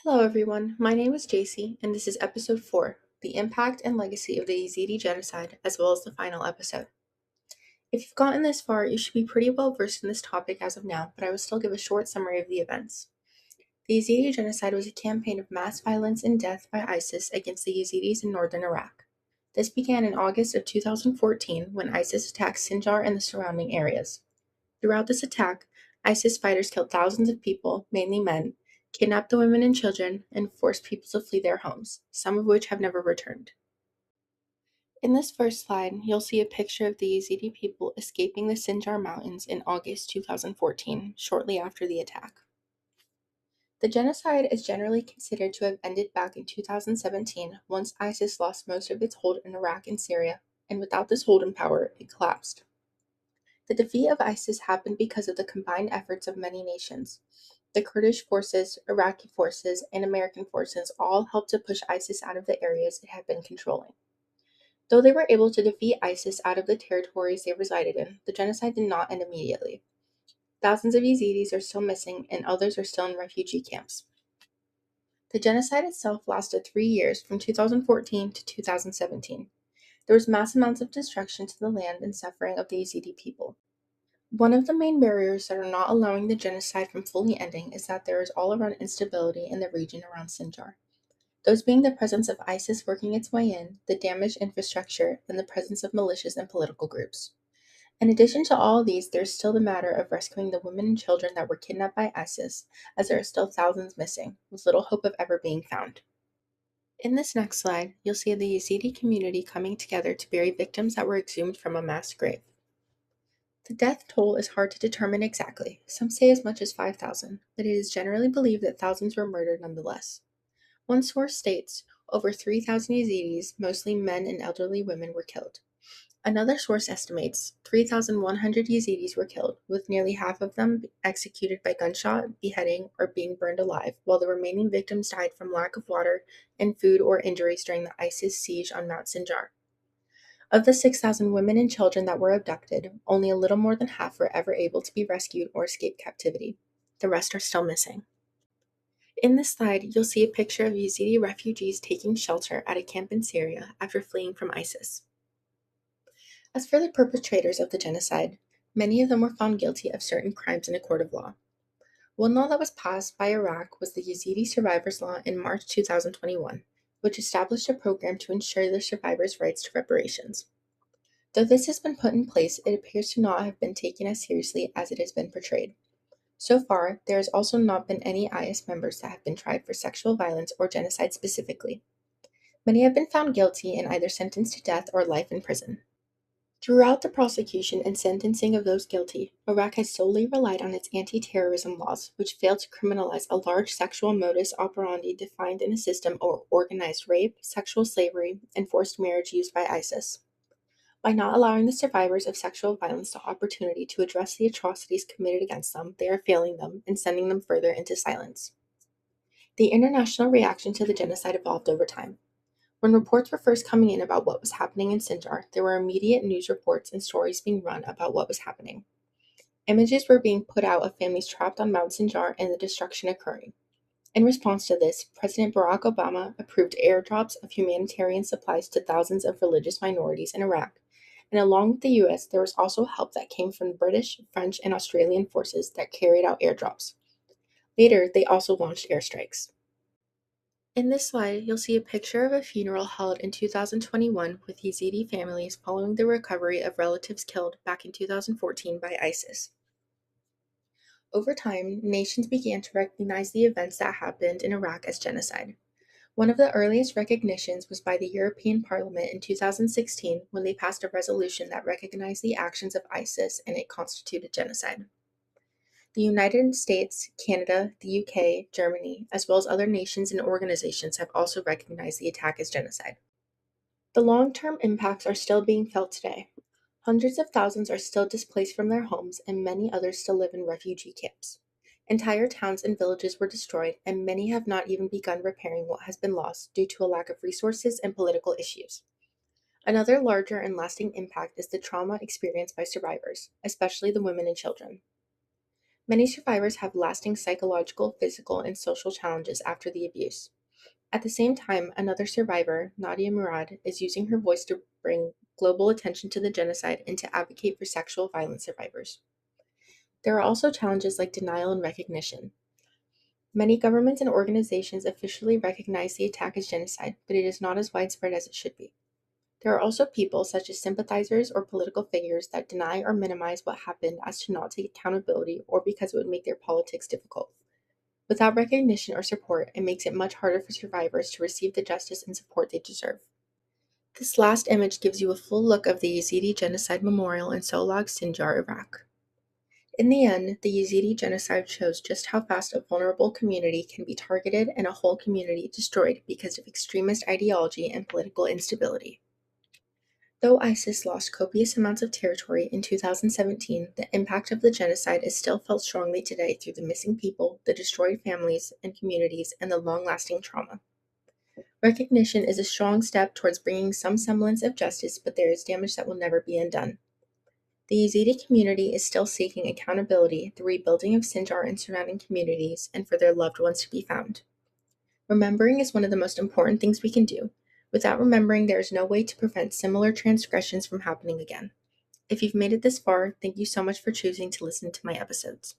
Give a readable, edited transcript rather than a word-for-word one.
Hello, everyone. My name is JC, and this is episode 4, The Impact and Legacy of the Yazidi Genocide, as well as the final episode. If you've gotten this far, you should be pretty well versed in this topic as of now, but I will still give a short summary of the events. The Yazidi Genocide was a campaign of mass violence and death by ISIS against the Yazidis in northern Iraq. This began in August of 2014 when ISIS attacked Sinjar and the surrounding areas. Throughout this attack, ISIS fighters killed thousands of people, mainly men, kidnapped the women and children, and forced people to flee their homes, some of which have never returned. In this first slide, you'll see a picture of the Yazidi people escaping the Sinjar Mountains in August 2014, shortly after the attack. The genocide is generally considered to have ended back in 2017 once ISIS lost most of its hold in Iraq and Syria, and without this hold in power, it collapsed. The defeat of ISIS happened because of the combined efforts of many nations. The Kurdish forces, Iraqi forces, and American forces all helped to push ISIS out of the areas it had been controlling. Though they were able to defeat ISIS out of the territories they resided in, the genocide did not end immediately. Thousands of Yazidis are still missing, and others are still in refugee camps. The genocide itself lasted 3 years, from 2014 to 2017. There was mass amounts of destruction to the land and suffering of the Yazidi people. One of the main barriers that are not allowing the genocide from fully ending is that there is all-around instability in the region around Sinjar. Those being the presence of ISIS working its way in, the damaged infrastructure, and the presence of militias and political groups. In addition to all of these, there is still the matter of rescuing the women and children that were kidnapped by ISIS, as there are still thousands missing, with little hope of ever being found. In this next slide, you'll see the Yazidi community coming together to bury victims that were exhumed from a mass grave. The death toll is hard to determine exactly. Some say as much as 5,000, but it is generally believed that thousands were murdered nonetheless. One source states over 3,000 Yazidis, mostly men and elderly women, were killed. Another source estimates 3,100 Yazidis were killed, with nearly half of them executed by gunshot, beheading, or being burned alive, while the remaining victims died from lack of water and food or injuries during the ISIS siege on Mount Sinjar. Of the 6,000 women and children that were abducted, only a little more than half were ever able to be rescued or escape captivity. The rest are still missing. In this slide, you'll see a picture of Yazidi refugees taking shelter at a camp in Syria after fleeing from ISIS. As for the perpetrators of the genocide, many of them were found guilty of certain crimes in a court of law. One law that was passed by Iraq was the Yazidi Survivors Law in March 2021, which established a program to ensure the survivors' rights to reparations. Though this has been put in place, it appears to not have been taken as seriously as it has been portrayed. So far, there has also not been any IS members that have been tried for sexual violence or genocide specifically. Many have been found guilty and either sentenced to death or life in prison. Throughout the prosecution and sentencing of those guilty, Iraq has solely relied on its anti-terrorism laws, which failed to criminalize a large sexual modus operandi defined in a system of organized rape, sexual slavery, and forced marriage used by ISIS. By not allowing the survivors of sexual violence the opportunity to address the atrocities committed against them, they are failing them and sending them further into silence. The international reaction to the genocide evolved over time. When reports were first coming in about what was happening in Sinjar, there were immediate news reports and stories being run about what was happening. Images were being put out of families trapped on Mount Sinjar and the destruction occurring. In response to this, President Barack Obama approved airdrops of humanitarian supplies to thousands of religious minorities in Iraq, and along with the US, there was also help that came from the British, French, and Australian forces that carried out airdrops. Later, they also launched airstrikes. In this slide, you'll see a picture of a funeral held in 2021 with Yazidi families following the recovery of relatives killed back in 2014 by ISIS. Over time, nations began to recognize the events that happened in Iraq as genocide. One of the earliest recognitions was by the European Parliament in 2016 when they passed a resolution that recognized the actions of ISIS and it constituted genocide. The United States, Canada, the UK, Germany, as well as other nations and organizations have also recognized the attack as genocide. The long-term impacts are still being felt today. Hundreds of thousands are still displaced from their homes, and many others still live in refugee camps. Entire towns and villages were destroyed, and many have not even begun repairing what has been lost due to a lack of resources and political issues. Another larger and lasting impact is the trauma experienced by survivors, especially the women and children. Many survivors have lasting psychological, physical, and social challenges after the abuse. At the same time, another survivor, Nadia Murad, is using her voice to bring global attention to the genocide and to advocate for sexual violence survivors. There are also challenges like denial and recognition. Many governments and organizations officially recognize the attack as genocide, but it is not as widespread as it should be. There are also people, such as sympathizers or political figures, that deny or minimize what happened as to not take accountability or because it would make their politics difficult. Without recognition or support, it makes it much harder for survivors to receive the justice and support they deserve. This last image gives you a full look of the Yazidi Genocide Memorial in Solag, Sinjar, Iraq. In the end, the Yazidi genocide shows just how fast a vulnerable community can be targeted and a whole community destroyed because of extremist ideology and political instability. Though ISIS lost copious amounts of territory in 2017, the impact of the genocide is still felt strongly today through the missing people, the destroyed families and communities, and the long-lasting trauma. Recognition is a strong step towards bringing some semblance of justice, but there is damage that will never be undone. The Yazidi community is still seeking accountability, the rebuilding of Sinjar and surrounding communities, and for their loved ones to be found. Remembering is one of the most important things we can do. Without remembering, there is no way to prevent similar transgressions from happening again. If you've made it this far, thank you so much for choosing to listen to my episodes.